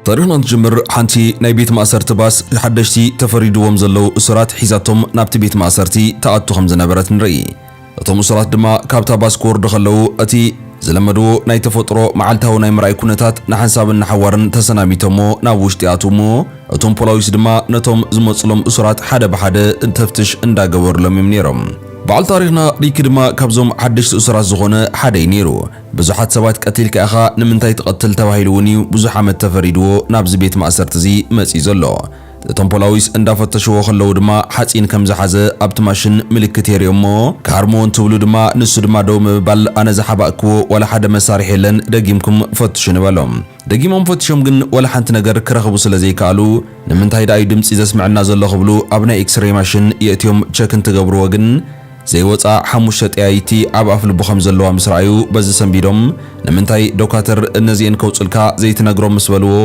طريقنا نجمر حنتي ناي بيت مأسرت باس حدشتي تفريدوهم زلو أسرات حيزاتهم نابت بيت مأسرتي تأتو خمز نبرات نري أتوم أسرات دما كابتا باس كور دخلو أتي زلمدو ناي تفطرو معالتاو ناي مراي كونتات نحنساب نحوارن تسناميتمو ناوشتي أتومو أتوم بولاويس دما نتوم زموصلهم أسرات حدا بحدا انتفتش اندا قبور لهم يمنيرهم بعل تاريخنا ريكي دما كابزوم حدشت أسرات زغونة حدا ينيرو بزوحات سوات قتيل كأخا نمنتاي تقتل تواهيلوني بزوحة متفريدو نابز بيت مأسرت زي مسي زلو እቶም ፖላዊስ እንዳፈተሽዎ ከለው ድማ ሓጺን ከም ዝሓዘ ኣብቲ ማሽን ምልክት የርእዮሞ ካርሞን ትብሉ ድማ ንሱ ድማ ደው ምባል ኣነ ዝሓባእክዎ ወላ ሓደ መሳርሒ የለን ደጊምኩም ፈትሹ ንበሎም ደጊሞም ፈትሾም ግን ወላ ሓንቲ ነገር ክረኽቡ ስለዘይከኣሉ ንምንታይ ዳይ ድምጺ ዘስምዕና ዘሎ ክብሉ ኣብ ናይ ኤክስሬይ ማሽን የእትዮም ቸክ እንትገብርዎ ግን ዘይወፃ ሓሙሽተ ጥያይቲ ኣብ ኣፍ ልቡ ከም ዘለዋ ምስ ረኣዩ በዚ ሰንቢዶም ንምንታይ ዶክተር እነዚአን ከውፅልካ ዘይትነግሮም ምስ በልዎ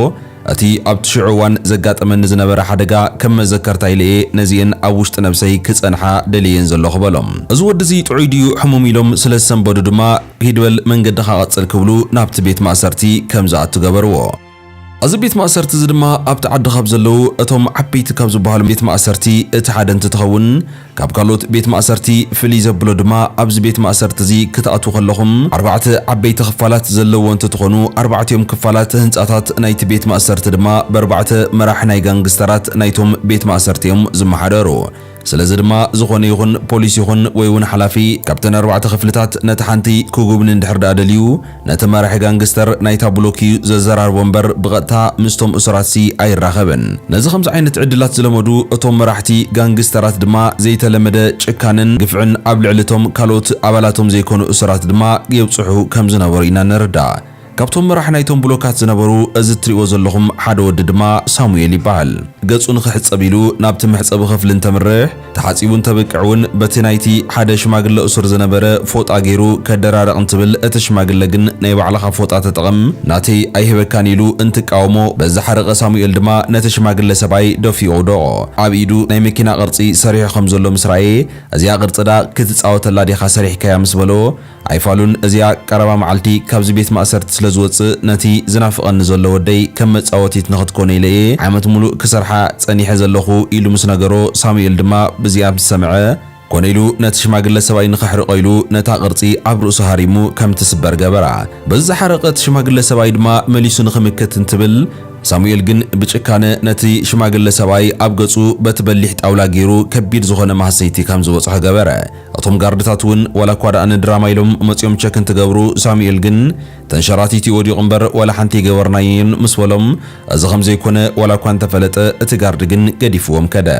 أتي أبتشعوان زقات من زنبر حدقا كم ذكرت إليه نزين أوشت نفسي كتسنحا دليين زلو خبالهم أزود زي تعيديو حموميلهم سلسن بدودما هيدول من قد خاقت الكبلو نابت بيت مأسرتي كم زعت تقبروا أز بيت مأسرتي زدما أبتعد خبزلو أتوم عبيت كابزو بحالهم بيت مأسرتي اتحادن تتخون كابكالوت بيت مأسرتي فليزة بلودما أبز بيت مأسرتي زي كتأتو خلهم 4 عبيت خفالات زلو وانت تخونو 4 يوم كفالات هنتأتات نايت بيت مأسرتي دما ب4 مراح نايقان قسترات نايتهم بيت مأسرتيهم زمحادرو سلازي دما زخون يخون بوليس يخون ويون حلافي كابتن 4 خفلتات نتحانتي كوغوبن اندحر دادليو نتمارح غانغستر نايتا بلوكي ززرار ومبر بغتا مستوم اسراتسي اي راخبن نزي خمس عينت عدلات زلمدو اتوم مراحتي غانغسترات دما زي تلمده چكانن غفعن ابلعلتهم كالوت ابالاتهم زيكونو اسرات دما يبصحو كم زنبرينا نردا كابتن مراح نايتهم بلوكات زنبرو ازتريو زلهم حد ود دما سامويل يبال ገጹን ክሕጸቢሉ ናብቲ ምሕጸብ ክፍልን ተምርሕ ተሓጺቡን ተበቅዑን በቲ ናይቲ ሓደ ሽማግለ እሱር ዝነበረ ፎጣ ገይሩ ከደራረቕ እንትብል እቲ ሽማግለ ግን ናይ ባዕልኻ ፎጣ ተጠቐም ናተይ ኣይህበካን ኢሉ እንትቃወሞ በዛ ሓረቐ ሳሙኤል ድማ ነቲ ሽማግለ ሰብኣይ ደፊኡ ደቆ ኣብ ኢዱ ናይ መኪና ቅርጺ ሰሪሑ ከም ዘሎ ምስ ረኣየ እዚኣ ቅርጽዳ ክትጻወተላ ዲኻ ሰሪሕካያ ምስ በሎ ኣይፋሉን እዚኣ ቀረባ መዓልቲ ካብዚ ቤት ማእሰርቲ ስለ ዝወፅእ ነቲ ዝናፍቐኒ ዘሎ ወደይ ከም መጻወቲት ንኽትኮነ ኢለየ ዓመት ሙሉእ ክሰርሓ ጸኒሐ ዘለኹ ኢሉ ምስ ነገሮ ሳሙኤል ድማ በዚኣ ሰምዐ ኮነይሉ ነቲ ሽማግለ ሰብኣይ ንኽሕርቆ ኢሉ ነታ ቅርጺ ኣብ ርእሱ ሃሪሙ ከም ትስበር ገበራ በዛ ሓረቐት ሽማግለ ሰብኣይ ድማ መሊሱ ንኽምክት እንትብል ሳሙኤል ግን ብጭካነ ነቲ ሽማግለ ሰብኣይ ኣብ ገጹ በትበሊሕ ጣውላ ገይሩ ከቢድ ዝኾነ ማህሰይቲ ከም ዝበጽሖ ገበረ እቶም ጋርድታት እውን ወላ ኳ ዳኣነ ድራማ ኢሎም መጺኦም ቸክ እንትገብሩ ሳሙኤል ግን ተንሸራቲቲ ወዲቑ እምበር ወላ ሓንቲ ገበርናይን ምስ በሎም እዚ ከም ዘይኮነ ወላ ኳ እንተፈለጠ እቲ ጋርድ ግን ገዲፍዎም ከደ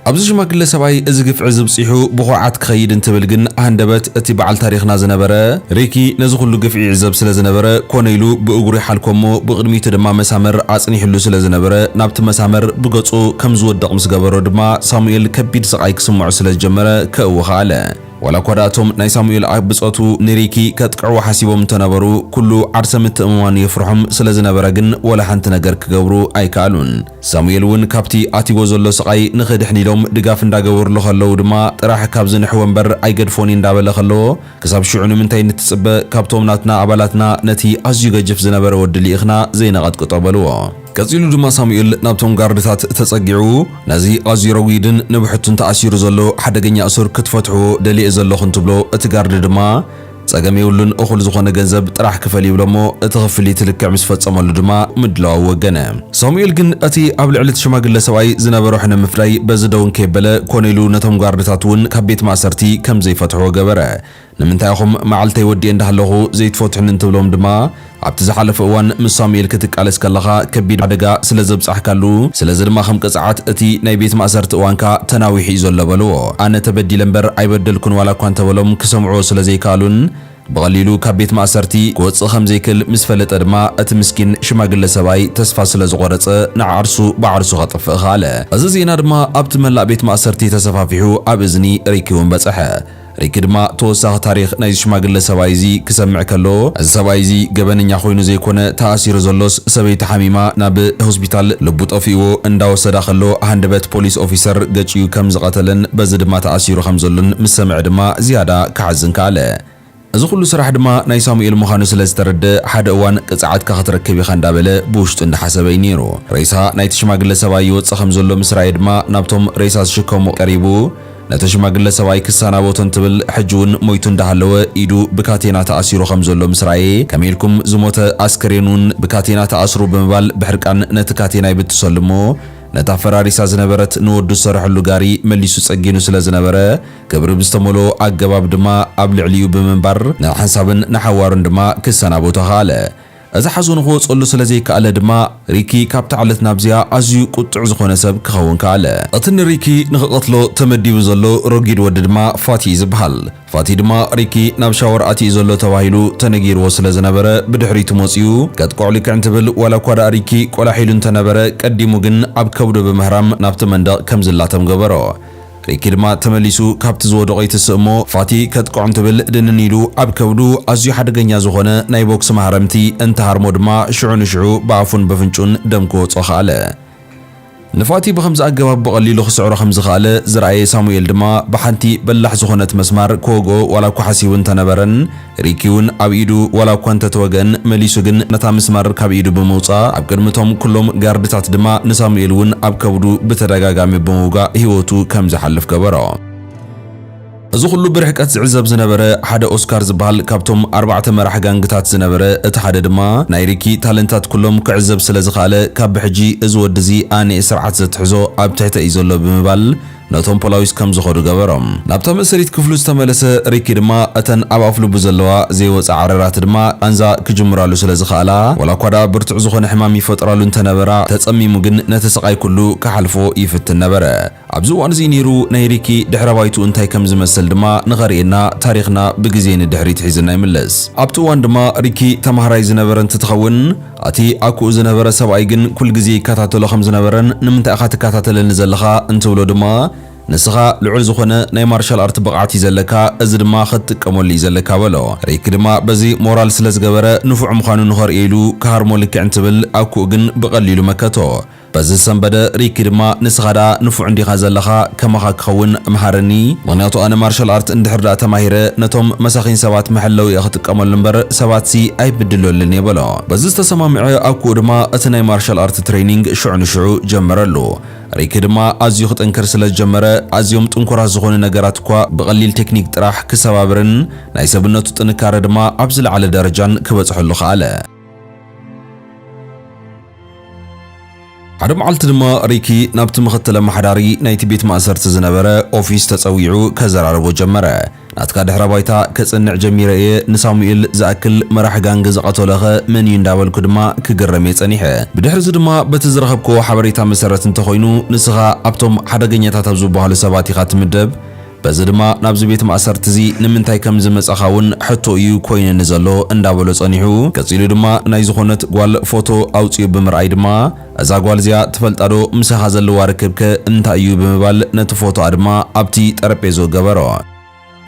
ኣብዚ ሽማግለ ሰብኣይ እዚ ግፍዒ ዝብፂሑ ብኹዓት ክኸይድ እንትብል ግን ኣንደበት እቲ በዓል ታሪኽና ዝነበረ ሪኪ ነዚ ኩሉ ግፍዒ ይዕዘብ ስለ ዝነበረ ኮነይሉ ብእግሩ ይሓልኮሞ ብቕድሚቱ ድማ መሳመር ኣጽኒሕሉ ስለ ዝነበረ ናብቲ መሳመር ብገጹ ከም ዝወደቕ ምስ ገበሮ ድማ ሳሙኤል ከቢድ ስቓይ ክስምዖ ስለ ዝጀመረ ከእውኸ ኣለ ወላ ኳዳቶም ናይ ሳሙኤል ኣብጾቱ ንሪኪ ከጥቅዕዎ ሓሲቦም ተነበሩ ኩሉ ዓርሰ ምትእምማን ይፍርሖም ስለ ዝነበረ ግን ወላ ሓንቲ ነገር ክገብሩ ኣይከኣሉን ሳሙኤል እውን ካብቲ ኣቲጎ ዘሎ ስቓይ ንኽድሕኒሎም ድጋፍ እንዳገበርሉ ከለዉ ድማ ጥራሕ ካብ ዝንሕወ እምበር ኣይገድፎኒ እንዳበለ ከለዎ ክሳብ ሽዑ ንምንታይ ንትጽበ ካብቶም ናትና ኣባላትና ነቲ ኣዝዩ ገጅፍ ዝነበረ ወዲ ልኢኽና ዘይነቐጥቅጦ በልዎ ቀጺሉ ድማ ሳሙኤል ናብቶም ጋርድታት ተጸጊዑ ነዚ ኣዝዩ ረዊድን ንብሕቱን ተኣሲሩ ዘሎ ሓደገኛ እሱር ክትፈትሕዎ ደሊእ ዘለኹ እንትብሎ እቲ ጋርድ ድማ ጸገም የብሉን እኹል ዝኾነ ገንዘብ ጥራሕ ክፈል ይብሎሞ እቲ ክፍሊት ልክዕ ምስ ፈጸመሉ ድማ ምድላው ወገነ ሳሙኤል ግን እቲ ኣብ ልዕሊ እቲ ሽማግለ ሰብኣይ ዝነበሮ ሕነ ምፍላይ በዚ ደውን ከየበለ ኮነይሉ ነቶም ጋርድታት እውን ካብ ቤት ማእሰርቲ ከም ዘይፈትሕዎ ገበረ ንምንታይ ኢኹም መዓልተይ ወዲእ እንዳሃለኹ ዘይትፈትሑን እንትብሎም ድማ ኣብቲ ዝሓለፈ እዋን ምስ ሳሙኤል ክትቃለስ ከለኻ ከቢድ ሓደጋ ስለ ዘብጻሕካሉ ስለዚ ድማ ከም ቅፅዓት እቲ ናይ ቤት ማእሰርቲ እዋንካ ተናዊሑ እዩ ዘሎ በልዎ ኣነ ተበዲለ እምበር ኣይበደልኩን ዋላ እኳ እንተበሎም ክሰምዖ ስለ ዘይከኣሉን بغليلو كبيت مأسرتي كوص خمزيكل مسفلت أدما أتمسكين شماغل سباي تسفى سلزغورت نعرسو بعرسو غطف خاله أزازينا دما أبتملا بيت مأسرتي تسفافيحو أبزني ريكيون بصحة ريكي دما توساق تاريخ نايز شماغل سبايزي كسمع كلو السبايزي قبنن يخوينو زيكون تأثير زلوس سبيت حميمة ناب هوسبيتال لبوت أفيو انداو صداخلو هندبت بوليس أوفيسر قجيو كمز قتلن بزد ما تأثيرو خمزلن مسمع دما زيادة كعزن كاله እዚ ኩሉ ስራሕ ድማ ናይ ሳሙኤል ምዃኑ ስለ ዝተረድእ ሓደ እዋን ቅፅዓትካ ክትረክብ ኢኻ እንዳበለ ብውሽጡ እንዳሓሰበ እዩ ነይሩ። ሬሳ ናይቲ ሽማግለ ሰብኣይ ይወፅእ ከም ዘሎ ምስ ረኣየ ድማ ናብቶም ሬሳ ዝሽከሙ ቀሪቡ ነቲ ሽማግለ ሰብኣይ ክሰናበቶ እንትብል ሕጂ እውን ሞይቱ እንዳሃለወ ኢዱ ብካቴና ተኣሲሩ ከም ዘሎ ምስ ረኣየ ከመይ ኢልኩም ዝሞተ ኣስከሬን እውን ብካቴና ተኣስሩ ብምባል ብሕርቃን ነቲ ካቴና ይብትሰሉ እሞ ነታ ፈራሪሳ ዝነበረት ንወዱ ዝሰርሐሉ ጋሪ መሊሱ ጸጊኑ ስለ ዝነበረ ክብሪ ብዝተመልኦ ኣገባብ ድማ ኣብ ልዕሊኡ ብምንባር ንሓንሳብን ንሓዋርን ድማ ክሰናበቶ ካለ። እዚ ሓዘኑ ክወፀሉ ስለ ዘይከኣለ ድማ ሪኪ ካብቲ ዓለት ናብዚያ ኣዝዩ ቁጡዕ ዝኾነ ሰብ ክኸውን ከኣለ። እቲ ንሪኪ ንኽቐትሎ ተመዲቡ ዘሎ ረጊድ ወዲ ድማ ፋቲ ዝበሃል። ፋቲ ድማ ሪኪ ናብ ሻወር ኣትዩ ዘሎ ተባሂሉ ተነጊርዎ ስለ ዝነበረ ብድሕሪቱ መፂኡ ቀጥቆዕ ልክዕ እንትብል ዋላ እኳ ዳ ሪኪ ቆላሒሉ እንተነበረ ቀዲሙ ግን ኣብ ከብዶ ብምህራም ናብቲ መንደቕ ከም ዝላተም ገበሮ። ሪኪ ድማ ተመሊሱ ካብቲ ዝወደቆ ይትስእ እሞ ፋቲ ከጥቆዕ እንትብል ድንን ኢሉ ኣብ ከብዱ ኣዝዩ ሓደገኛ ዝኾነ ናይ ቦክስ ማህረምቲ እንተሃርሞ ድማ ሽዑ ንሽዑ ብኣፉን በፍንጩን ደም ክወጾ ከኣለ። ንፋቲ ብኸምዚ ኣገባብ ብቐሊሉ ክስዕሮ ከም ዝኸኣለ ዝረኣየ ሳሙኤል ድማ ብሓንቲ በላሕ ዝኾነት መስማር ክወግኦ ዋላ እኳ ሓሲቡ እንተነበረን ሪኪ እውን ኣብ ኢዱ ዋላ እኳ እንተተወግአን መሊሱ ግን ነታ መስማር ካብ ኢዱ ብምውፃእ ኣብ ቅድሚቶም ኩሎም ጋርድታት ድማ ንሳሙኤል እውን ኣብ ከብዱ ብተደጋጋሚ ብምውጋእ ህይወቱ ከም ዝሓልፍ ገበሮ። እዚ ኩሉ ብርሕቀት ዝዕዘብ ዝነበረ ሓደ ኦስካር ዝበሃል ካብቶም 4 መራሒ ጋንግታት ዝነበረ እቲ ሓደ ድማ ናይ ሪኪ ታለንታት ኩሎም ክዕዘብ ስለ ዝኸኣለ ካብ ብሕጂ እዚ ወዲ እዚ ኣነ ስርዓት ዘትሕዞ ኣብ ትሕተ እዩ ዘሎ ብምባል ነቶም ፖላዊስ ከም ዝኸዱ ገበሮም። ናብታ መእሰሪት ክፍሉ ዝተመለሰ ሪኪ ድማ እተን ኣብ ኣፍልቡ ዘለዋ ዘይወፃ ዓረራት ድማ ኣንዛ ክጅምራሉ ስለ ዝኸኣላ ዋላ እኳ ዳ ብርቱዕ ዝኾነ ሕማም ይፈጥራሉ እንተነበራ ተጸሚሙ ግን ነቲ ስቃይ ኩሉ ክሓልፎ ይፍትን ነበረ። ኣብዚ እዋን እዚ ነይሩ ናይ ሪኪ ድሕረ ባይቱ እንታይ ከም ዝመስል ድማ ንኸርእየና ታሪኽና ብግዜ ንድሕሪት ሒዝና ይምለስ። ኣብቲ እዋን ድማ ሪኪ ተማሃራይ ዝነበረ እንትትኸውን እቲ ኣኩኡ ዝነበረ ሰብኣይ ግን ኩል ግዜ ይከታተሎ ከም ዝነበረን ንምንታይ ኢኻ ትከታተለኒ ዘለኻ እንትብሎ ድማ ንስኻ ልዑል ዝኾነ ናይ ማርሻል ኣርት ብቕዓት እዩ ዘለካ እዚ ድማ ክትጥቀመሉ እዩ ዘለካ በሎ። ሪኪ ድማ በዚ ሞራል ስለ ዝገበረ ንፉዕ ምዃኑ ንኸርእየሉ ክሃርሞ ልክዕ እንትብል ኣኩኡ ግን ብቐሊሉ መከቶ። በዚ ሰንበደ ሪኪ ድማ ንስኻ ዳ ንፉዕ እንዲኻ ዘለኻ ከማኻ ክኸውን መሃረኒ ምክንያቱ ኣነ ማርሻል ኣርት እንድሕር ዳ ተማሂረ ነቶም መሳኺን ሰባት መሐለዊ እየ ክጥቀመሉ እምበር ሰባትሲ ኣይብድለሉን የበሎ። በዚ ዝተሰማምዐ ኣኩኡ ድማ እቲ ናይ ማርሻል ኣርት ትሬኒንግ ሽዑ ንሽዑ ጀመረሉ። ሪኪ ድማ ኣዝዩ ክጥንክር ስለ ዝጀመረ ኣዝዮም ጥንኩራት ዝኾኑ ነገራት እኳ ብቐሊል ቴክኒክ ጥራሕ ክሰባብርን ናይ ሰብነቱ ጥንካረ ድማ ኣብ ዝለዓለ ደረጃን ክበጽሐሉ ከኣለ። ሓደ መዓልቲ ድማ ሪኪ ናብቲ ምኽትል ኣመሓዳሪ ናይቲ ቤት ማእሰርቲ ዝነበረ ኦፊስ ተጸዊዑ ከዘራርቦ ጀመረ። ናትካ ድሕረ ባይታ ከጽንዕ ጀሚረ እየ ንሳሙኤል ዝኣክል መራሒ ጋንግ ዝቐተለኸ መን እዩ እንዳበልኩ ድማ ክግረም የጸኒሐ። ብድሕሪ እዚ ድማ በቲ ዝረኸብኮ ሓበሬታ መሰረት እንተኾይኑ ንስኻ ኣብቶም ሓደገኛታት ኣብ ዝበሃሉ ሰባት ኢኻ ትምደብ። በዚ ድማ ናብዚ ቤት ማእሰርቲ እዚ ንምንታይ ከም ዝመጻኻ እውን ሕቶ እዩ ኮይነኒ ዘሎ እንዳበሎ ጸኒሑ ቀጺሉ ድማ ናይ ዝኾነት ጓል ፎቶ ኣውፅኡ ብምርኣይ ድማ እዛ ጓል እዚኣ ትፈልጣዶ ምሳኻ ዘለዋ ርክብከ እንታይ እዩ ብምባል ነቲ ፎቶ ድማ ኣብቲ ጠረጴዛ ገበሮ።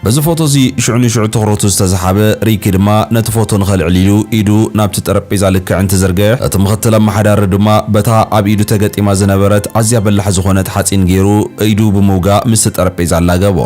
በዚ ፎቶ እዚ ሽዑ ንሽዑ ትኹረቱ ዝተዛሓበ ሪኪ ድማ ነቲ ፎቶ ንኸልዕሊሉ ኢዱ ናብቲ ጠረጴዛ ልክዕ እንትዘርግሕ እቲ ምኽትል ኣመሓዳሪ ድማ በታ ኣብ ኢዱ ተገጢማ ዝነበረት ኣዝያ በላሕ ዝኾነት ሓፂን ገይሩ ኢዱ ብምውጋእ ምስ ጠረጴዛ ኣላገቦ።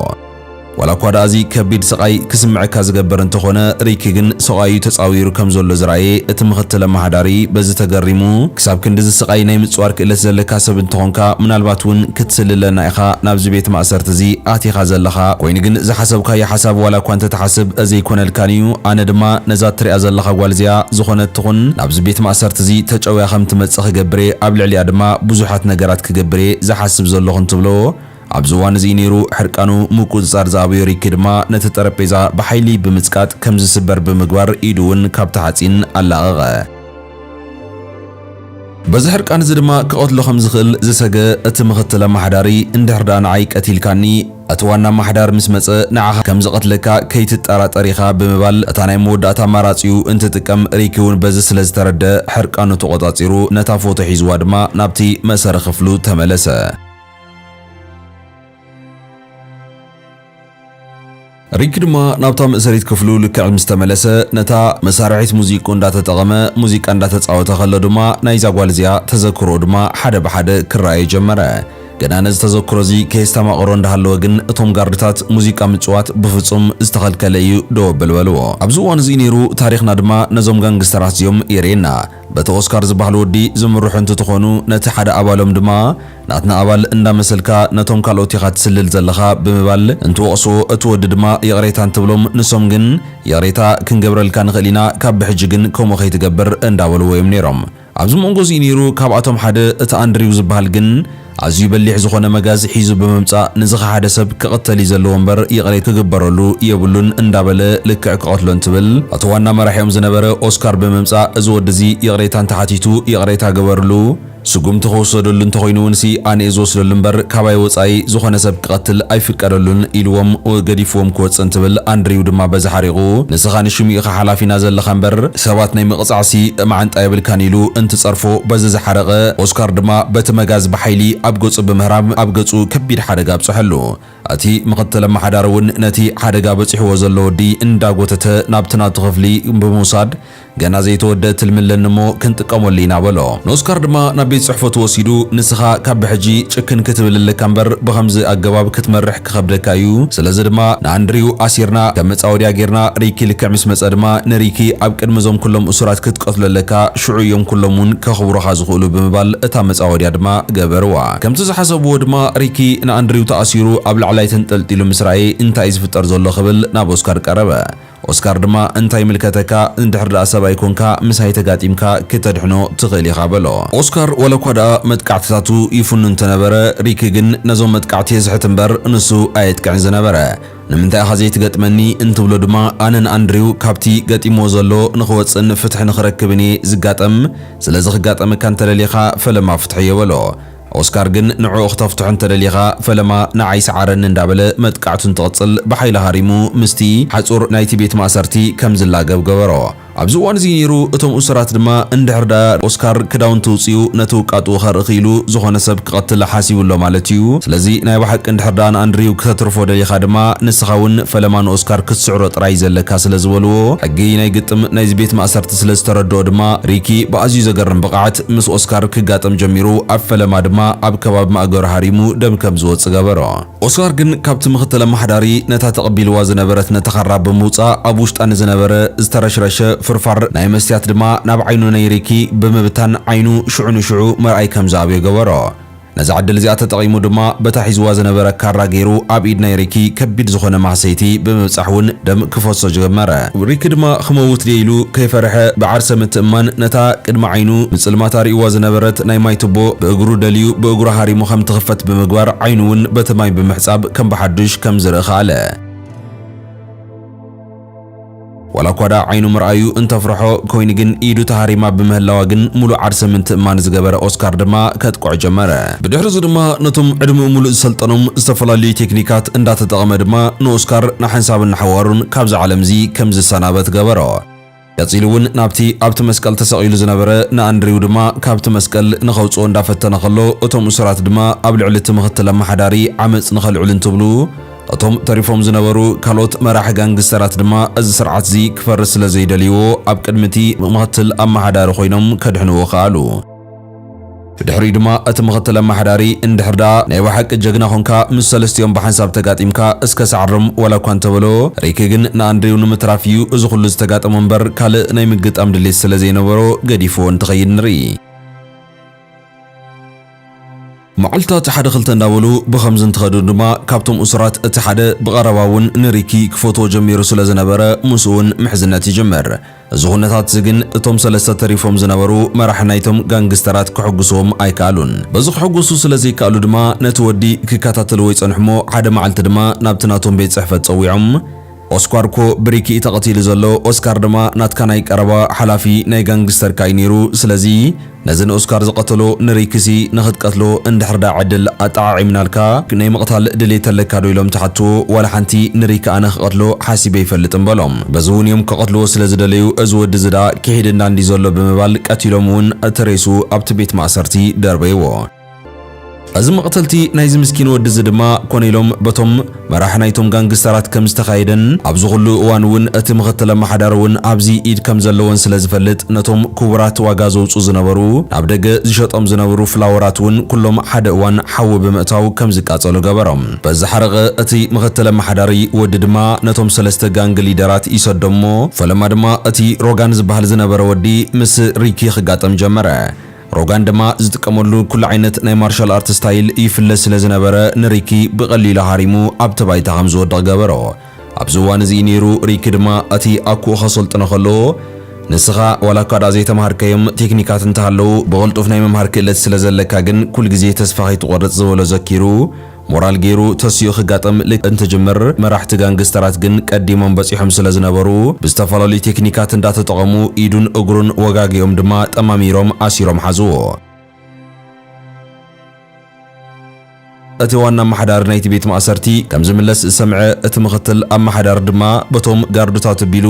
ዋላ እኳ ዳ እዚ ከቢድ ስቃይ ክስምዐካ ዝገበር እንተኾነ ሪኪ ግን ሰቃዩ ተጻዊሩ ከም ዘሎ ዝረኣየ እቲ ምኽትል ኣመሓዳሪ በዚ ተገሪሙ ክሳብ ክንዲ ስቃይ ናይ ምጽዋር ክእለት ዘለካ ሰብ እንትኾንካ ምናልባት እውን ክትስልለና ኢኻ ናብዚ ቤት ማእሰርቲ እዚ ኣቲኻ ዘለኻ ኮይኑ ግን ዝሓሰብካዮ ሓሳብ ዋላ እኳ እንተተሓስብ ዘይኮነልካን እዩ። ኣነ ድማ ነዛ ትሪኣ ዘለኻ ጓል እዚኣ ዝኾነት ትኹን ናብዚ ቤት ማእሰርቲ እዚ ተጨውያ ከም ትመጽእ ክገብሬ ኣብ ልዕሊኣ ድማ ብዙሓት ነገራት ክገብሬ ዝሓስብ ዘለኹ እንትብሎ ኣብዚ እዋን እዚ ነይሩ ሕርቃኑ ምቁፅጻር ዝኣበዮ ሪኪ ድማ ነቲ ጠረጴዛ ብሓይሊ ብምጽቃጥ ከም ዝስበር ብምግባር ኢዱ እውን ካብቲ ሓፂን ኣላቐቐ። በዚ ሕርቃን እዚ ድማ ክቐትሎ ከም ዝኽእል ዝሰገ እቲ ምኽትል ኣመሓዳሪ እንድሕር ዳ ንዓይ ቀቲልካኒ እቲ ዋና ኣመሓዳሪ ምስ መፀ ንዓኻ ከም ዝቐትለካ ከይትጠራጠር ኢኻ ብምባል እታ ናይ መወዳእታ ኣማራፂኡ እንትጥቀም ሪኪ እውን በዚ ስለ ዝተረድአ ሕርቃኑ ተቆጻጺሩ ነታ ፎቶ ሒዝዋ ድማ ናብቲ መእሰሪ ክፍሉ ተመለሰ። ሪኪ ድማ ናብታ መእሰሪት ክፍሉ ልክዕ ምስ ተመለሰ ነታ መሳርሒት ሙዚቃ እንዳተጠቐመ ሙዚቃ እንዳተጻወተ ከሎ ድማ ናይዛ ጓል እዚኣ ተዘክሮ ድማ ሓደ ብሓደ ክረኣይ ጀመረ። ገና ነዝ ተዘክሮዚ ከስተማቅሮ እንዳሃለወ ግን እቶም ጋርድታት ሙዚቃ ምጽዋት ብፍጹም ዝተኸልከለ እዩ ደወብል በልዎ ኣብዚ እዋን እዚ ነይሩ ታሪኽና ድማ ነዞም ጋንግስተራት እዚኦም የርእየና በቲ ኦስካር ዝበሃል ወዲ ዝምርሑ እንትኾኑ ነቲ ሓደ ኣባሎም ድማ ናትና ኣባል እንዳመሰልካ ነቶም ካልኦት ኢኻ ትስልል ዘለኻ ብምባል እንትወቕሶ እቲ ወዲ ድማ የቕሬታ እንትብሎም ንሶም ግን የቕሬታ ክንገብረልካ ንኽእል ኢና ካብ ብሕጂ ግን ከምኡ ከይትገብር እንዳበልዎ እዮም ነይሮም ኣብዚ መንጎ እዚ ነይሩ ካብኣቶም ሓደ እቲ ኣንድሪው ዝበሃል ግን ኣዝዩ በሊሕ ዝኾነ መጋዝ ሒዙ ብምምጻእ ንዝኻ ሓደ ሰብ ክቕተል ዘለዎ እምበር የቕሬት ክግበረሉ የብሉን እንዳበለ ልክዕ ክቐትሎ እንትብል እቲ ዋና መራሒኦም ዝነበረ ኦስካር ብምምጻእ እዚ ወዲ እዚ የቕሬታ እንተሓቲቱ የቕሬታ ገበርሉ ስጉም ተኸወሰደሉ እንተኾይኑ ወንሲ ኣነ ዝወስደሉ እምበር ካባይ ወጻኢ ዝኾነ ሰብ ክቐትል ኣይፍቀደሉን ኢልዎም ገዲፍዎም ክወፅእ እንትብል ኣንድሪው ድማ በዚ ሓሪቑ ንስኻ ንሽሚኢኻ ሓላፊና ዘለኻ እምበር ሰባት ናይ ምቕጻዕሲ ማዓንጣ የብልካን ኢሉ እንትጸርፎ በዚ ዝሓረቐ ኦስካር ድማ በቲ መጋዝ ብሓይሊ ኣብ ገጹ ብምህራብ ኣብ ገጹ ከቢድ ሓደጋ ኣብጽሐሉ እቲ ምኽትል ኣመሓዳሪ እውን ነቲ ሓደጋ በፂሕዎ ዘሎ ወዲ እንዳጎተተ ናብቲ ናቱ ክፍሊ ብምውሳድ ገና ዘይተወደአ ትልምለን እሞ ክንጥቀመሉ ኢና በሎ ንኦስካር ድማ ናብ ቤት ጽሕፈቱ ወሲዱ ንስኻ ካብ ብሕጂ ጭክን ክትብልልካ እምበር ብኸምዚ ኣገባብ ክትመርሕ ክኸብደካ እዩ ስለዚ ድማ ንኣንድሪው ኣሲርና ከም መጻወድያ ጌርና ሪኪ ልክዕ ምስ መጸ ድማ ንሪኪ ኣብ ቅድሚ እዞም ኩሎም እሱራት ክትቀትለለካ ሽዑ እዮም ኩሎም እውን ከኽብሩኻ ዝኽእሉ ብምባል እታ መጻወድያ ድማ ገበርዋ ከምቲ ዝሓሰብዎ ድማ ሪኪ ንኣንድሪው ተኣሲሩ ኣብ ላዕላይ ተንጠልጢሉ ምስ ረኣየ እንታይ ዝፍጠር ዘሎ ክብል ናብ ኦስካር ቀረበ ኦስካር ድማ እንታይ ምልከተካ እንድሕር ደኣ ሰብኣይ ኮንካ ምሳይ ተጋጢምካ ክትድሕኖ ትኽእል ኢኻ በሎ ኦስካር ወላ እኳ ደኣ መጥቃዕትታቱ ይፍኑ እንተነበረ ሪኪ ግን ነዞም መጥቃዕቲ የዝሕት እምበር ንሱ ኣየጥቅዕን ዝነበረ ንምንታይ ኢኻ ዘይትገጥመኒ እንትብሎ ድማ ኣነን ኣንድሪው ካብቲ ገጢሞ ዘሎ ንኽወፅን ፍትሒ ንኽረክብን ዝጋጠም ስለዚ ክጋጠመካ እንተደሊኻ ፈለማ ፍትሒ የበሎ ኦስካር ግን ንዕኡ ክተፍትሖ እንተደሊኻ ፈለማ ንዓይ ሰዓረኒ እንዳበለ መጥቃዕቱን ትቕጽል ብሓይሊ ሃሪሙ ምስቲ ሓጹር ናይቲ ቤት ማእሰርቲ ከም ዝላገብ ገበሮ ኣብዚ እዋን እዚ ነይሩ እቶም እሱራት ድማ እንድሕር ደኣ ኦስካር ክዳውንቲ ውፅኡ ነቲ ውቃጡ ኸርኢ ኺኢሉ ዝኾነ ሰብ ክቐትል ሓሲቡሎ ማለት እዩ ስለዚ ናይ ባሓቂ እንድሕር ደኣ ንኣንድሪው ከተትርፎ ደሊኻ ድማ ንስኻ እውን ፈለማ ንኦስካር ክትስዕሮ ጥራይ ዘለካ ስለ ዝበልዎ ሕጊ ናይ ግጥም ናይዚ ቤት ማእሰርቲ ስለ ዝተረድኦ ድማ ሪኪ ብኣዝዩ ዘገርም ብቕዓት ምስ ኦስካር ክጋጠም ጀሚሩ ኣብ ፈለማ ድማ ኣብ ከባቢ ማእገሩ ሃሪሙ ደም ከም ዝወፅእ ገበሮ ኦስካር ግን ካብቲ ምኽትል ኣመሓዳሪ ነታ ተቐቢልዋ ዝነበረት ነተኸራ ብምውፃእ ኣብ ውሽጣ ንዝነበረ ዝተረሽረሸ ፍርፋር ናይ መስትያት ድማ ናብ ዓይኑ ናይ ሪኪ ብምብታን ዓይኑ ሽዑ ንሽዑ መርኣይ ከም ዝኣብዮ ገበሮ ነዚ ዓድል እዚኣ ተጠቒሙ ድማ በታ ሒዝዋ ዝነበረ ካራ ገይሩ ኣብ ኢድ ናይ ሪኪ ከቢድ ዝኾነ ማህሰይቲ ብምብጻሕ እውን ደም ክፈሶ ጀመረ ሪኪ ድማ ክመውት ደይሉ ከይፈርሐ ብዓርሰ ምትእማን ነታ ቅድሚ ዓይኑ ንጽልማታ ርእይዋ ዝነበረት ናይ ማይ ቱቦ ብእግሩ ደልዩ ብእግሩ ሃሪሙ ከም ትኽፈት ብምግባር ዓይኑ እውን በቲ ማይ ብምሕጻብ ከም ብሓዱሽ ከም ዝርኢ ኸኣለ ወላ እኳ ደኣ ዓይኑ ምርኣዩ እንተፍርሖ ኮይኑ ግን ኢዱ ተሃሪማ ብምህላዋ ግን ሙሉእ ዓርሰ ምትእማን ዝገበረ ኦስካር ድማ ከጥቅዖ ጀመረ ብድሕሪ እዚ ድማ ነቶም ዕድሚኡ ሙሉእ ዝሰልጠኖም ዝተፈላለዩ ቴክኒካት እንዳተጠቐመ ድማ ንኦስካር ንሓንሳብን ንሓዋሩን ካብዚ ዓለም እዚ ከም ዝሰናበት ገበሮ ቀፂሉ እውን ኣብቲ መስቀል ተሰቒሉ ዝነበረ ንኣንድሪው ድማ ካብቲ መስቀል ንኸውፅኦ እንዳፈተነ ከሎ እቶም እሱራት ድማ ኣብ ልዕሊ እቲ ምኽትል ኣመሓዳሪ ዓመፅ ንኸልዕሉ እንትብሉ እቶም ተሪፎም ዝነበሩ ካልኦት መራሒ ጋንግስተራት ድማ እዚ ስርዓት እዚ ክፈርስ ስለ ዘይደልይዎ ኣብ ቅድሚቲ ምኽትል ኣመሓዳሪ ኮይኖም ከድሕንዎ ኸኣሉ ብድሕሪኡ ድማ እቲ ምኽትል ኣመሓዳሪ እንድሕር ደኣ ናይ ባሓቂ ጀግና ኾንካ ምስ ሰለስቲኦም ብሓንሳብ ተጋጢምካ እስከ ሰዓሮም ወላ እኳ እንተበሎ ሪኪ ግን ንኣንድሪው ንምትራፍ እዩ እዚ ኩሉ ዝተጋጠሞ እምበር ካልእ ናይ ምግጣም ድሌት ስለ ዘይነበሮ ገዲፍዎ እንትኸይድ ንርኢ መዓልታት ሓደ ክልተ እንዳበሉ ብኸምዚ እንትኸዱ ድማ ካብቶም እሱራት እቲ ሓደ ብቐረባ እውን ንሪኪ ክፈትዎ ጀሚሩ ስለ ዝነበረ ምስ እውን ምሕዝነት ይጅምር እዚ ኩነታት እዚ ግን እቶም ሰለስተ ተሪፎም ዝነበሩ መራሒ ናይቶም ጋንግስተራት ክሕግስዎም ኣይከኣሉን በዚ ክሕግሱ ስለ ዘይከኣሉ ድማ ነቲ ወዲ ክከታተልዎ ይጸንሕሞ ሓደ መዓልቲ ድማ ናብቲ ናቶም ቤት ጽሕፈት ጸዊዖም ኦስካር ኮ ብሪኪ ተቐቲሉ ዘሎ ኦስካር ድማ ናትካ ናይ ቀረባ ሓላፊ ናይ ጋንግስተር ካይ ነይሩ ስለዚ ነዚ ንኦስካር ዝቐተሎ ንሪኪሲ ንኽትቀትሎ እንድሕር ደኣ ዕድል ኣጠዓዒምናልካ ናይ ምቕታል ድሌት ኣለካ ዶ ኢሎም ተሓትዎ ዋላ ሓንቲ ንሪኪ ኣነ ክቐትሎ ሓሲበ ይፈልጥን በሎም በዚ እውን እዮም ከቐትልዎ ስለ ዝደለዩ እዚ ወዲ እዚ ደኣ ክሒድና እንዲ ዘሎ ብምባል ቀቲሎም እውን ተሬሱ ኣብቲ ቤት ማእሰርቲ ደርበይዎ እዚ መቕተልቲ ናይዚ ምስኪን ወዲ ዝድማ ኮኔሎም በቶም መራሕናይቶም ጋንግስተራት ከም ዝተኻየደን ኣብዚ ኩሉ እዋን እውን እቲ ምኽትል ኣመሓዳሪ እውን ኣብዚ ኢድ ከም ዘለዎን ስለ ዝፈልጥ ነቶም ክቡራት ዋጋ ዘውፁ ዝነበሩ ናብ ደገ ዝሸጦም ዝነበሩ ፍላወራት እውን ኩሎም ሓደ እዋን ሓዊ ብምእታው ከም ዝቃጸሉ ገበሮም። በዚ ሓረቐ እቲ ምኽትል ኣመሓዳሪ ወዲ ድማ ነቶም ሰለስተ ጋንግ ሊደራት ይሰዶሞ ፈለማ ድማ እቲ ሮጋን ዝበሃል ዝነበረ ወዲ ምስ ሪኪ ክጋጠም ጀመረ። ሮጋን ድማ ዝጥቀመሉ ኩሉ ዓይነት ናይ ማርሻል አርት ስታይል ይፍለስ ስለ ዝነበረ ንሪኪ ብቐሊሉ ሃሪሙ ኣብ ተባይታ ከም ዝወድቕ ገበሮ። ኣብዚ እዋን እዚ ነይሩ ሪኪ ድማ እቲ ኣኩኡ ከሰልጥኖ ከሎ ንስኻ ዋላ እኳ ዳ ዘይተማሃርከዮም ቴክኒካት እንተሃለዉ ብቕልጡፍ ናይ ምምሃር ክእለት ስለ ዘለካ ግን ኩሉ ግዜ ተስፋ ከይትቆርጽ ዝበሎ ዘኪሩ ሞራል ገይሩ ተስዩ ክጋጠም እንትጅምር መራሕቲ ጋንግስተራት ግን ቀዲሞም በፂሖም ስለ ዝነበሩ ብዝተፈላለዩ ቴክኒካት እንዳተጠቐሙ ኢዱን እግሩን ወጋጊኦም ድማ ጠማሚሮም ኣሲሮም ሓዝዎ። እቲ ዋና ኣመሓዳሪ ናይቲ ቤት ማእሰርቲ ከም ዝምለስ ዝሰምዐ እቲ ምኽትል ኣመሓዳሪ ድማ በቶም ጋርዱታት ኣቢሉ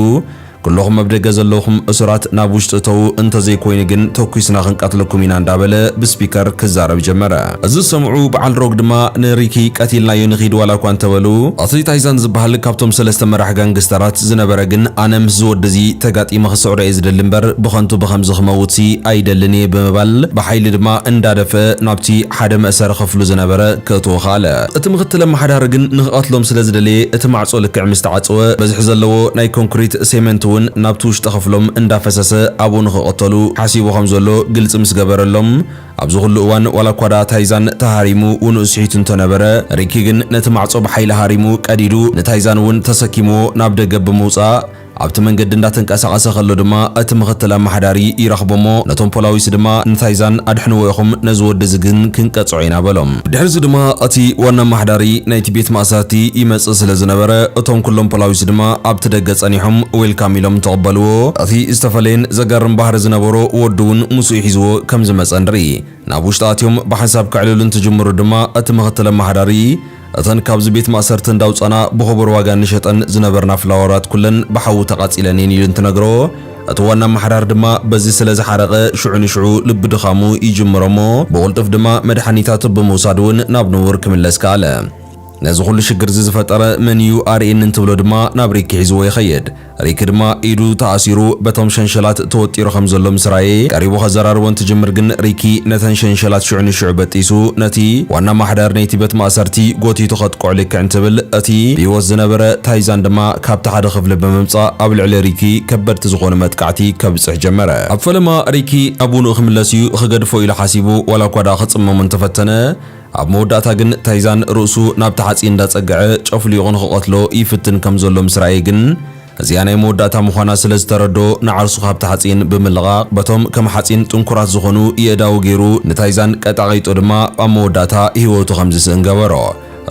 ኩልኹም ኣብ ደገ ዘለኹም እሱራት ናብ ውሽጢ እተው እንተዘይኮይኑ ግን ተኩስና ክንቃትለኩም ኢና እንዳበለ ብስፒከር ክዛረብ ጀመረ። እዚ ሰምዑ በዓል ሮግ ድማ ንሪኪ ቀቲልናዮ ንኺድ ዋላ እኳ እንተበሉ እቲ ታይዛን ዝበሃል ካብቶም ሰለስተ መራሒ ጋንግስተራት ዝነበረ ግን ኣነ ምስ ዝወዲ እዚ ተጋጢመ ክስዕሮ እየ ዝደሊ እምበር ብኸንቱ ብኸምዚ ክመውት ኣይደልን እየ ብምባል ብሓይሊ ድማ እንዳደፈ ናብቲ ሓደ መእሰሪ ክፍሉ ዝነበረ ክእትዎ ካለ። እቲ ምኽትል ኣመሓዳሪ ግን ንኽቐትሎም ስለ ዝደለየ እቲ ማዕጾ ልክዕ ምስ ተዓጽወ በዝሒ ዘለዎ ናይ ኮንክሪት ሴመንት ናብቲ ውሽጢ ክፍሎም እንዳፈሰሰ ኣብኡ ንኽቐተሉ ሓሲቡ ከም ዘሎ ግልጽ ምስ ገበረሎም ኣብዚ ኩሉ እዋን ዋላ እኳ ዳ ታይዛን ተሃሪሙ ወንኡስሒቱ እንተነበረ ሪኪ ግን ነቲ ማዕጾ ብሓይሊ ሃሪሙ ቀዲዱ ንታይዛን እውን ተሰኪምዎ ናብ ደገ ብምውፃእ ኣብቲ መንገዲ እንዳተንቀሳቐሰ ከሎ ድማ እቲ ምኽትል ኣመሓዳሪ ይረኽቦሞ ነቶም ፖላዊስ ድማ ንታይዛን ኣድሕንዎ ኢኹም ነዚ ወዲ እዚ ግን ክንቀጽዖ ኢና በሎም። ድሕሪ ድማ እቲ ዋና ኣመሓዳሪ ናይቲ ቤት ማእሰርቲ ይመጽእ ስለ ዝነበረ እቶም ኩሎም ፖላዊስ ድማ ኣብቲ ደገ ጸኒሖም ዌልካም ኢሎም ተቐበልዎ። እቲ ዝተፈለየን ዘገርም ባህሪ ዝነበሮ ወዲ እውን ምስኡ ሒዝዎ ከም ዝመጸ ንርኢ። ናብ ውሽጢ ኣትዮም ብሓንሳብ ክዕልሉ እንትጅምሩ ድማ እቲ ምኽትል ኣመሓዳሪ እተን ካብዚ ቤት ማእሰርቲ እንዳውፀና ብኽቡር ዋጋ ንሸጠን ዝነበርና ፍላወራት ኩለን ብሓዊ ተቃጺለን ኢሉ እንትነግሮ እቲ ዋና ኣመሓዳሪ ድማ በዚ ስለ ዝሓረቐ ሽዑ ንሽዑ ልቢ ድኻሙ ይጅምሮሞ ብቕልጡፍ ድማ መድሓኒታት ብምውሳድ እውን ናብ ንቡር ክምለስ ካለ። ነዚ ኩሉ ሽግር ዝፈጠረ መንዩ ኣርኤን እንትብሎ ድማ ናብ ሪኪ ሒዝዎ ይኸይድ። ሪኪ ድማ ኢዱ ተኣሲሩ በቶም ሸንሸላት ተወጢሩ ከም ዘሎ ምስ ራእየ ቀሪቡ ከዘራርቦ እንትጅምር ግን ሪኪ ነተን ሸንሸላት ሽዑ ንሽዑ በጢሱ ነቲ ዋና ኣመሓዳሪ ናይቲ ቤት ማእሰርቲ ጎቲቱ ከጥቅዖ ልክዕ እንትብል እቲ ብሂወት ዝነበረ ታይዛን ድማ ካብቲ ሓደ ክፍሊ ብምምፃእ ኣብ ልዕሊ ሪኪ ከበድቲ ዝኾኑ መጥቃዕቲ ከብፅሕ ጀመረ። ኣብ ፈለማ ሪኪ ኣብ ውኑኡ ክምለስ እዩ ክገድፎ ኢሉ ሓሲቡ ዋላ እኳ ዳ ክጽመሙ እንተፈተነ ኣብ መወዳእታ ግን ታይዛን ርእሱ ናብቲ ሓፂን እንዳጸግዐ ጨፍሊቑ ንኽቐትሎ ይፍትን ከም ዘሎ ምስ ራእየ ግን እዚኣ ናይ መወዳእታ ምዃና ስለ ዝተረዶ ንዓርሱ ካብቲ ሓፂን ብምልቓቕ በቶም ከም ሓፂን ጥንኩራት ዝኾኑ የእዳው ገይሩ ንታይዛን ቀጣቒጡ ድማ ኣብ መወዳእታ ህይወቱ ከም ዝስእን ገበሮ።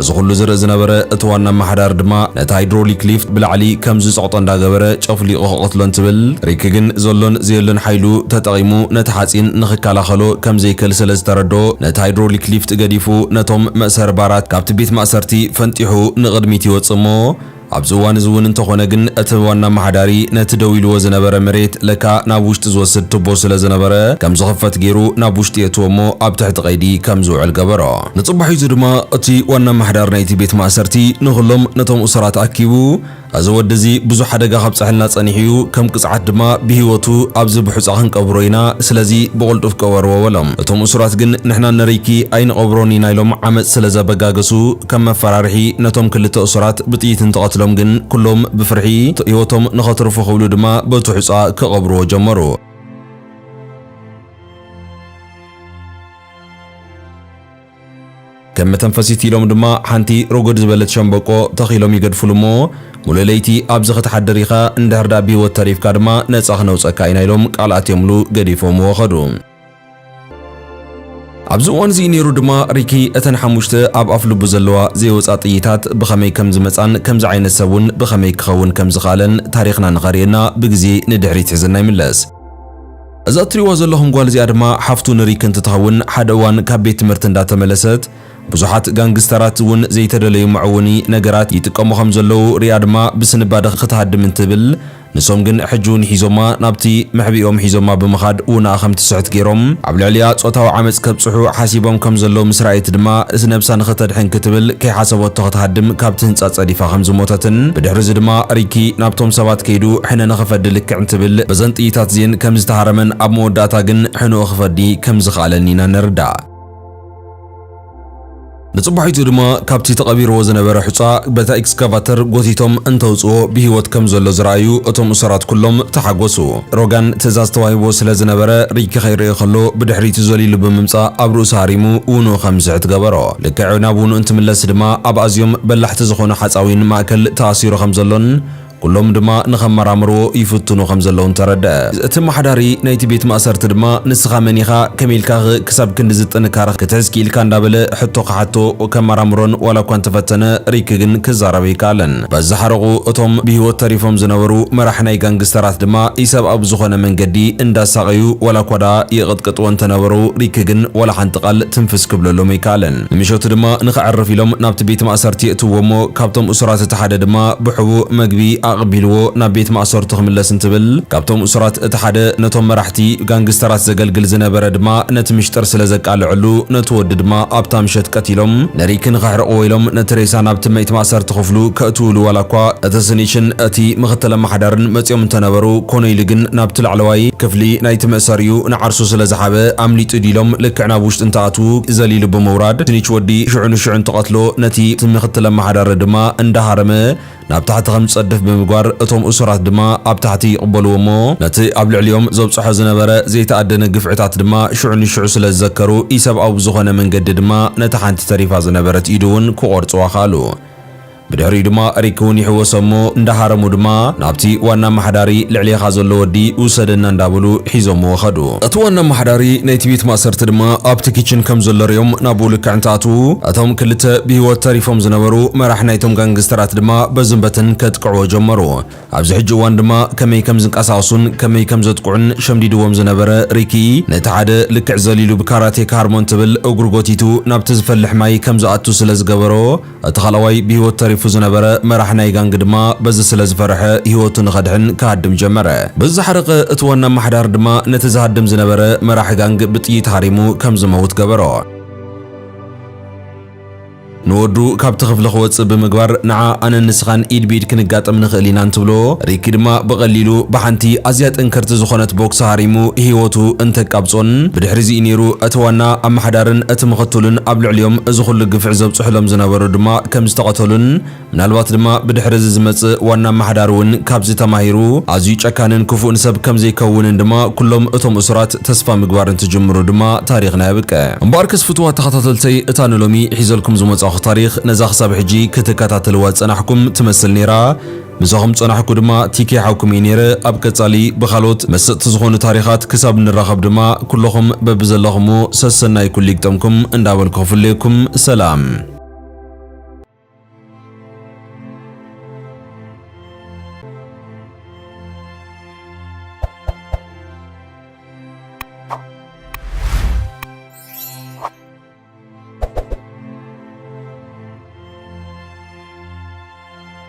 እዚ ኩሉ ዝርኢ ዝነበረ እቲ ዋና ኣመሓዳሪ ድማ ነቲ ሃይድሮሊክ ሊፍት ብላዕሊ ከም ዝፀቕጦ እንዳገበረ ጨፍሊቑ ክቐትሎ እንትብል ሪኪ ግን ዘሎን ዘየሎን ሓይሉ ተጠቒሙ ነቲ ሓፂን ንኽከላኸሎ ከም ዘይክእል ስለ ዝተረዶ ነቲ ሃይድሮሊክ ሊፍት ገዲፉ ነቶም መእሰሪ ባራት ካብቲ ቤት ማእሰርቲ ፈንጢሑ ንቕድሚት ይወፅእ እሞ ኣብዚ እዋን እዚ እውን እንተኾነ ግን እቲ ዋና ኣመሓዳሪ ነቲ ደው ኢልዎ ዝነበረ መሬት ለካ ናብ ውሽጢ ዝወስድ ቱቦ ስለ ዝነበረ ከም ዝኽፈት ገይሩ ናብ ውሽጢ የእትዎ እሞ ኣብ ትሕቲ ቀይዲ ከም ዝውዕል ገበሮ። ንጽባሕ እዚ ድማ እቲ ዋና ኣመሓዳሪ ናይቲ ቤት ማእሰርቲ ንኹሎም ነቶም እሱራት ኣኪቡ እዚ ወዲ እዚ ብዙሕ ሓደጋ ካብፅሕልና ጸኒሑ እዩ ከም ቅፅዓት ድማ ብሂወቱ ኣብዚ ብሑፃ ክንቀብሮ ኢና ስለዚ ብቕልጡፍ ቀበርዎ በሎም። እቶም እሱራት ግን ንሕና ነሪኪ ኣይንቐብሮን ኢና ኢሎም ዓመፅ ስለ ዘበጋገሱ ከም መፈራርሒ ነቶም ክልተ እሱራት ብጥይት እንትቐትሎም ግን ኩሎም ብፍርሒ ህይወቶም ንኸትርፉ ክብሉ ድማ በቲ ሑፃ ክቐብርዎ ጀመሩ። ከም መተንፈሲት ኢሎም ድማ ሓንቲ ሮጎድ ዝበለት ሸምበቆ ተኺሎም ይገድፍሉ እሞ ሙሉእ ለይቲ ኣብዚ ክትሓድር ኢኻ እንድሕር ዳ ብሂወት ተሪፍካ ድማ ነፃ ክነውፀካ ኢና ኢሎም ቃልኣት የምሉ ገዲፎምዎ ኸዱ። ኣብዚ እዋን እዚ ነይሩ ድማ ሪኪ እተን ሓሙሽተ ኣብ ኣፍ ልቡ ዘለዋ ዘይወፃ ጥይታት ብኸመይ ከም ዝመፃን ከምዚ ዓይነት ሰብ እውን ብኸመይ ክኸውን ከም ዝኻለን ታሪኽና ንኸርእየና ብግዜ ንድሕሪት ሒዝና ይምለስ። እዛ እትሪእዋ ዘለኹም ጓል እዚኣ ድማ ሓፍቱ ንሪክ እንትትኸውን ሓደ እዋን ካብ ቤት ትምህርቲ እንዳተመለሰት ብዙሓት ጋንግስተራት እውን ዘይተደለዩ መዕወኒ ነገራት ይጥቀሙ ከም ዘለዉ ሪያ ድማ ብስንባደ ክትሃድም እንትብል ንሶም ግን ሕጁን ሒዞማ ናብቲ መሕቢኦም ሒዞማ ብምኻድ ውና ከም ትስሕት ገይሮም ኣብ ልዕሊያ ጾታዊ ዓመጽ ከብጽሑ ሓሲቦም ከም ዘሎ ምስ ረኣየት ድማ እቲ ነብሳ ንኽተድሕን ክትብል ከይሓሰበቶ ክትሃድም ካብቲ ህንጻ ጸዲፋ ከም ዝሞተትን ብድሕሪ እዚ ድማ ሪኪ ናብቶም ሰባት ከይዱ ሕነ ንኽፈዲ ልክዕ እንትብል በዘን ጥይታት እዚአን ከም ዝተሃረመን ኣብ መወዳእታ ግን ሕንኡ ክፈዲ ከም ዝኽኣለን ኢና ንርዳእ ንጽባሒቱ ድማ ካብቲ ተቐቢርዎ ዝነበረ ሕጻ በታ ኤክስካቫተር ጎቲቶም እንተውጽኦ ብህይወት ከም ዘሎ ዝረኣዩ እቶም እሰራት ኩሎም ተሓጎሱ ሮጋን ትእዛዝ ተዋሂቦ ስለ ዝነበረ ሪኪ ኸይርኦ ከሎ ብድሕሪቱ ዘሊሉ ብምምጻእ ኣብ ርእሱ ሃሪሙ ውኑ ከም ዝሕት ገበሮ ልክዕ ናብ ውኑ እንትምለስ ድማ ኣብ ኣዝዮም በላሕቲ ዝኾኑ ሓፃዊን ማእከል ተኣሲሩ ከም ዘሎን ኩሎም ድማ ንኸመራምርዎ ይፍትኑ ከም ዘለውን ተረድአ እቲ ማሕዳሪ ናይቲ ቤት ማእሰርቲ ድማ ንስኻ መኒኻ ከመኢልካ ክሳብ ክንዲ ዝጥንካረ ክትሕዝ ክኢልካ እንዳበለ ሕቶ ክሓቶ ከመራምሮን ዋላ እኳ እንተፈተነ ሪኪ ግን ክዛረብ ይከኣለን በዚ ሓረቑ እቶም ብህይወት ተሪፎም ዝነበሩ መራሕ ናይ ጋንግስተራት ድማ ኢሰብኣዊ ዝኾነ መንገዲ እንዳሳቐዩ ዋላ እኳ ዳ ይቕጥቅጥዎ እንተነበሩ ሪኪ ግን ዋላ ሓንቲ ቃል ትንፍስ ክብለሎም ይከኣለን ንምሸቱ ድማ ንኽዕርፍ ኢሎም ናብቲ ቤት ማእሰርቲ የእትውዎ እሞ ካብቶም እሱራት እቲ ሓደ ድማ ብሕቡእ መግቢ ኣቕቢልዎ ናብ ቤት ማእሰርቱ ክምለስ እንትብል ካብቶም እሱራት እቲ ሓደ ነቶም መራሕቲ ጋንግስተራት ዘገልግል ዝነበረ ድማ ነቲ ምሽጥር ስለ ዘቃልዕሉ ነቲ ወዲ ድማ ኣብታ ምሸት ቀቲሎም ነሪኪ ንኽሕርቕዎ ኢሎም ነቲ ሬሳ ናብቲ ቤት ማእሰርቲ ክፍሉ ከእትውሉ ዋላ እኳ እቲ ስኒሽን እቲ ምኽትል ኣመሓዳርን መፂኦም እንተነበሩ ኮነ ኢሉ ግን ናብቲ ላዕለዋይ ክፍሊ ናይቲ መእሰሪኡ ንዓርሱ ስለ ዝሓበ ኣምሊጡ ዲሎም ልክዕ ናብ ውሽጢ እንተኣትዉ ዘሊሉ ብምውራድ ስኒች ወዲ ሽዑ ንሽዑ እንተቐትሎ ነቲ ምኽትል ኣመሓዳሪ ድማ እንዳሃረመ ናብ ታሕቲ ከም ዝጸድፍ ብምግባር እቶም እሱራት ድማ ኣብ ታሕቲ ይቕበልዎ እሞ ነቲ ኣብ ልዕሊኦም ዘብጽሖ ዝነበረ ዘይተኣደነ ግፍዕታት ድማ ሽዑ ንሽዑ ስለ ዝዘከሩ ኢሰብኣዊ ዝኾነ መንገዲ ድማ ነቲ ሓንቲ ተሪፋ ዝነበረት ኢዱ እውን ክቖርጽዋ ኻኣሉ ብድሕሪኡ ድማ ሪኪ እውን ይሕወሶሞ እንዳሃረሙ ድማ ናብቲ ዋና ማሕዳሪ ልዕሊኻ ዘሎ ወዲ ውሰደና እንዳብሉ ሒዞምዎ ኸዱ እቲ ዋና ማሕዳሪ ናይቲ ቤት ማእሰርቲ ድማ ኣብቲ ኪችን ከም ዘሎ ርዮም ናብኡ ልክዕ እንተኣትዉ እቶም ክልተ ብህይወት ተሪፎም ዝነበሩ መራሕ ናይቶም ጋንግስተራት ድማ በዝንበትን ከጥቅዕዎ ጀመሩ ኣብዚ ሕጂ እዋን ድማ ከመይ ከም ዝንቀሳቐሱን ከመይ ከም ዘጥቅዑን ሸምዲድዎም ዝነበረ ሪኪ ነቲ ሓደ ልክዕ ዘሊሉ ብካራቴ ካርሞ እንትብል እግሩ ጎቲቱ ናብቲ ዝፈልሕ ማይ ከም ዝኣቱ ስለ ዝገበሮ እቲ ኻልኣዋይ ብህይወት ተሪፉ ዝነበረ መራሕ ናይ ጋንግ ድማ በዚ ስለ ዝፈርሐ ህይወቱ ንኸድሕን ክሃድም ጀመረ በዚ ሓረቐ እቲ ዋና ማሕዳር ድማ ነቲ ዝሃድም ዝነበረ መራሕ ጋንግ ብጥይት ሃሪሙ ከም ዝመውት ገበሮ ንወዱ ካብቲ ክፍሊ ክወፅእ ብምግባር ንዓ ኣነ ንስኻን ኢድ ቢድ ክንጋጠም ንኽእል ኢና እንትብሎ ሪኪ ድማ ብቐሊሉ ብሓንቲ ኣዝያ ጠንከርቲ ዝኾነት ቦክስ ሃሪሙ ህይወቱ እንተቃብጾን ብድሕሪ እዚ ነይሩ እቲ ዋና ኣመሓዳርን እቲ ምኽትሉን ኣብ ልዕሊኦም እዚ ኩሉ ግፍዕ ዘብጽሕሎም ዝነበሩ ድማ ከም ዝተቐተሉን ምናልባት ድማ ብድሕሪ እዚ ዝመጽእ ዋና ኣመሓዳር እውን ካብዚ ተማሂሩ ኣዝዩ ጨካንን ክፉእን ሰብ ከም ዘይከውንን ድማ ኩሎም እቶም እሱራት ተስፋ ምግባር እንትጅምሩ ድማ ታሪኽና የብቀ እምበር ክስፍትዋ ተኸታተልተይ እታ ንሎሚ ሒዘልኩም ዝመጽእ ታሪኽ ነዛ ክሳብ ሕጂ ክትከታተልዋ ፀናሕኩም ትመስል ነይራ ምስኹም ፀናሕኩ ድማ ቲኬ ሓውኩም ነይረ ኣብ ቀጻሊ ብኻልኦት መስጥቲ ዝኾኑ ታሪኻት ክሳብ ንራኸብ ድማ ኩለኹም በብዘለኹም ሰሰናይ ኩሉ ይግጠምኩም እንዳበልኩ ክፍለየኩም ሰላም